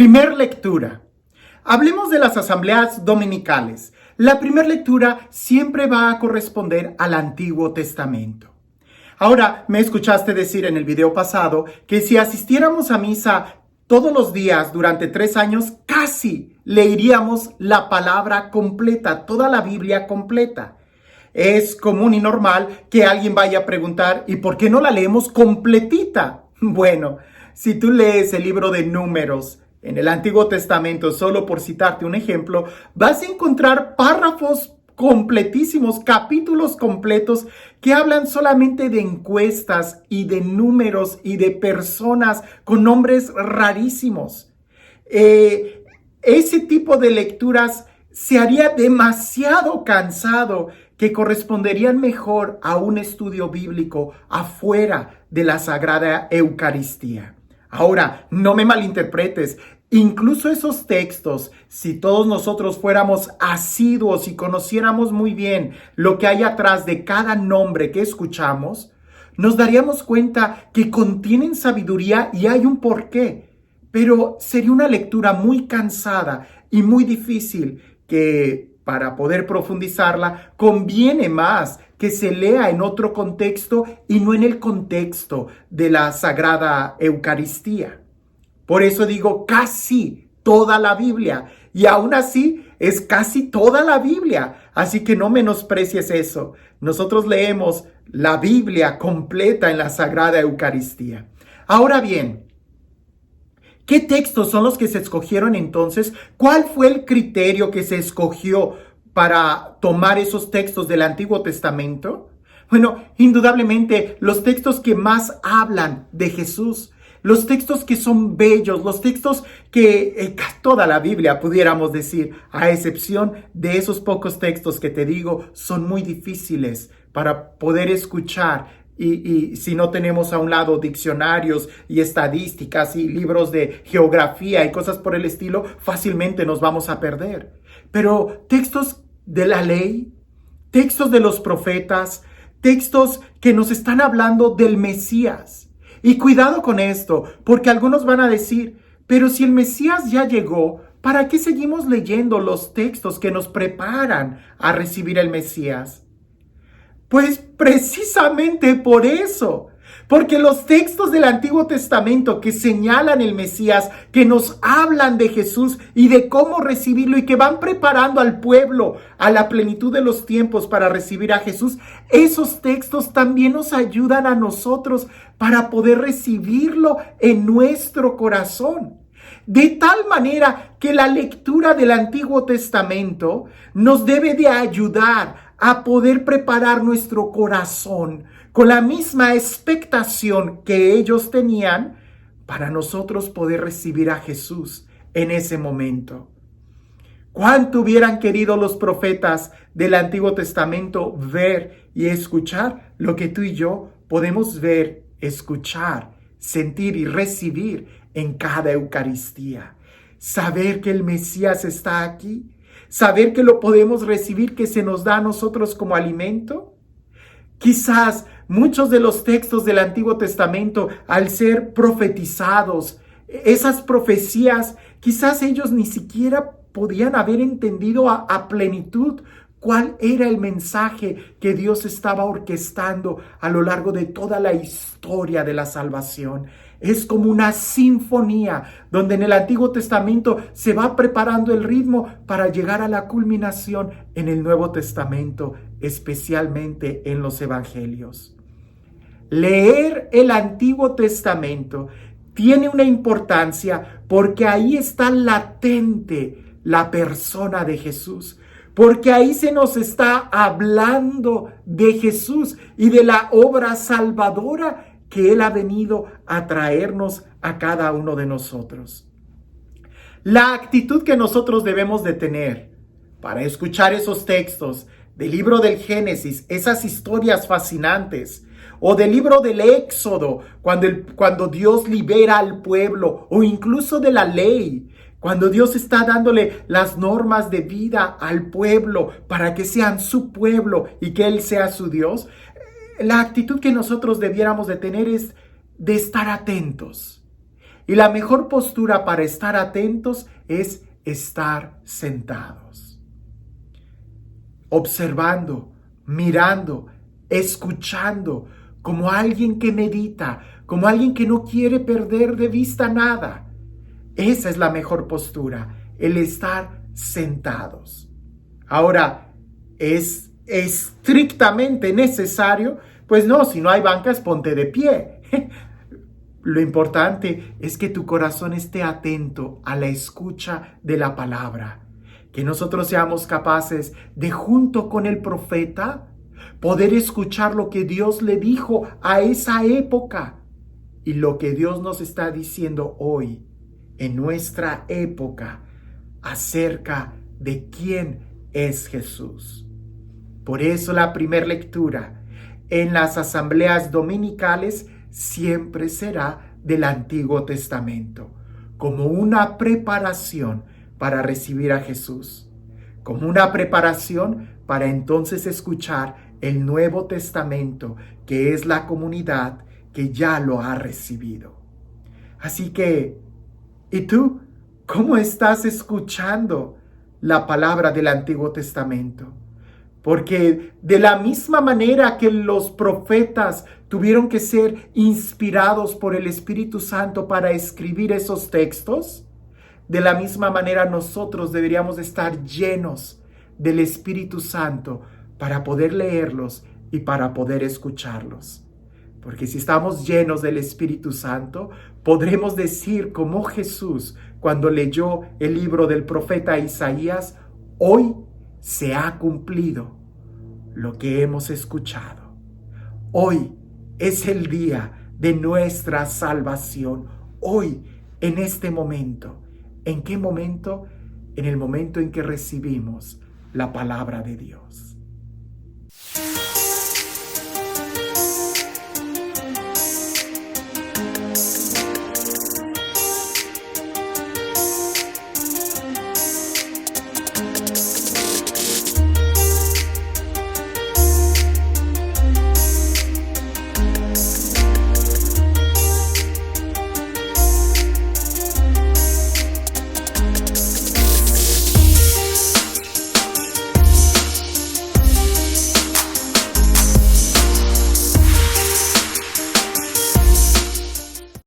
Primer lectura. Hablemos de las asambleas dominicales. La primera lectura siempre va a corresponder al Antiguo Testamento. Ahora, me escuchaste decir en el video pasado que si asistiéramos a misa todos los días durante 3 años, casi leeríamos la palabra completa, toda la Biblia completa. Es común y normal que alguien vaya a preguntar, ¿y por qué no la leemos completita? Bueno, si tú lees el libro de Números en el Antiguo Testamento, solo por citarte un ejemplo, vas a encontrar párrafos completísimos, capítulos completos que hablan solamente de encuestas y de números y de personas con nombres rarísimos. Ese tipo de lecturas se haría demasiado cansado, que corresponderían mejor a un estudio bíblico afuera de la Sagrada Eucaristía. Ahora, no me malinterpretes, incluso esos textos, si todos nosotros fuéramos asiduos y conociéramos muy bien lo que hay atrás de cada nombre que escuchamos, nos daríamos cuenta que contienen sabiduría y hay un porqué. Pero sería una lectura muy cansada y muy difícil que, para poder profundizarla, conviene más que se lea en otro contexto y no en el contexto de la Sagrada Eucaristía. Por eso digo casi toda la Biblia, y aún así es casi toda la Biblia, así que no menosprecies eso. Nosotros leemos la Biblia completa en la Sagrada Eucaristía. Ahora bien, ¿qué textos son los que se escogieron entonces? ¿Cuál fue el criterio que se escogió para tomar esos textos del Antiguo Testamento? Bueno, indudablemente los textos que más hablan de Jesús, los textos que son bellos, los textos que toda la Biblia pudiéramos decir, a excepción de esos pocos textos que te digo, son muy difíciles para poder escuchar. Y si no tenemos a un lado diccionarios y estadísticas y libros de geografía y cosas por el estilo, fácilmente nos vamos a perder. Pero textos de la ley, textos de los profetas, textos que nos están hablando del Mesías. Y cuidado con esto, porque algunos van a decir, pero si el Mesías ya llegó, ¿para qué seguimos leyendo los textos que nos preparan a recibir el Mesías? Pues precisamente por eso, porque los textos del Antiguo Testamento que señalan el Mesías, que nos hablan de Jesús y de cómo recibirlo y que van preparando al pueblo a la plenitud de los tiempos para recibir a Jesús, esos textos también nos ayudan a nosotros para poder recibirlo en nuestro corazón. De tal manera que la lectura del Antiguo Testamento nos debe de ayudar a poder preparar nuestro corazón con la misma expectación que ellos tenían para nosotros poder recibir a Jesús en ese momento. ¿Cuánto hubieran querido los profetas del Antiguo Testamento ver y escuchar lo que tú y yo podemos ver, escuchar, sentir y recibir en cada Eucaristía? Saber que el Mesías está aquí, saber que lo podemos recibir, que se nos da a nosotros como alimento. Quizás muchos de los textos del Antiguo Testamento, al ser profetizados, esas profecías, quizás ellos ni siquiera podían haber entendido a plenitud cuál era el mensaje que Dios estaba orquestando a lo largo de toda la historia de la salvación. Es como una sinfonía donde en el Antiguo Testamento se va preparando el ritmo para llegar a la culminación en el Nuevo Testamento, especialmente en los Evangelios. Leer el Antiguo Testamento tiene una importancia porque ahí está latente la persona de Jesús. Porque ahí se nos está hablando de Jesús y de la obra salvadora que Él ha venido a traernos a cada uno de nosotros. La actitud que nosotros debemos de tener para escuchar esos textos del libro del Génesis, esas historias fascinantes, o del libro del Éxodo, cuando Dios libera al pueblo, o incluso de la ley, cuando Dios está dándole las normas de vida al pueblo para que sean su pueblo y que Él sea su Dios, la actitud que nosotros debiéramos de tener es de estar atentos Y la mejor postura para estar atentos es estar sentados, observando, mirando, escuchando, como alguien que medita, como alguien que no quiere perder de vista nada. Esa es la mejor postura, el estar sentados. Ahora, ¿es estrictamente necesario? Pues no, si no hay bancas, ponte de pie. Lo importante es que tu corazón esté atento a la escucha de la palabra. Que nosotros seamos capaces de, junto con el profeta, poder escuchar lo que Dios le dijo a esa época y lo que Dios nos está diciendo hoy, en nuestra época, acerca de quién es Jesús. Por eso la primera lectura en las asambleas dominicales siempre será del Antiguo Testamento, como una preparación para recibir a Jesús, como una preparación para entonces escuchar el Nuevo Testamento, que es la comunidad que ya lo ha recibido. Así que, ¿y tú cómo estás escuchando la palabra del Antiguo Testamento? Porque de la misma manera que los profetas tuvieron que ser inspirados por el Espíritu Santo para escribir esos textos, de la misma manera nosotros deberíamos estar llenos del Espíritu Santo para poder leerlos y para poder escucharlos. Porque si estamos llenos del Espíritu Santo, podremos decir como Jesús cuando leyó el libro del profeta Isaías: hoy se ha cumplido lo que hemos escuchado. Hoy es el día de nuestra salvación. Hoy, en este momento. ¿En qué momento? En el momento en que recibimos la palabra de Dios.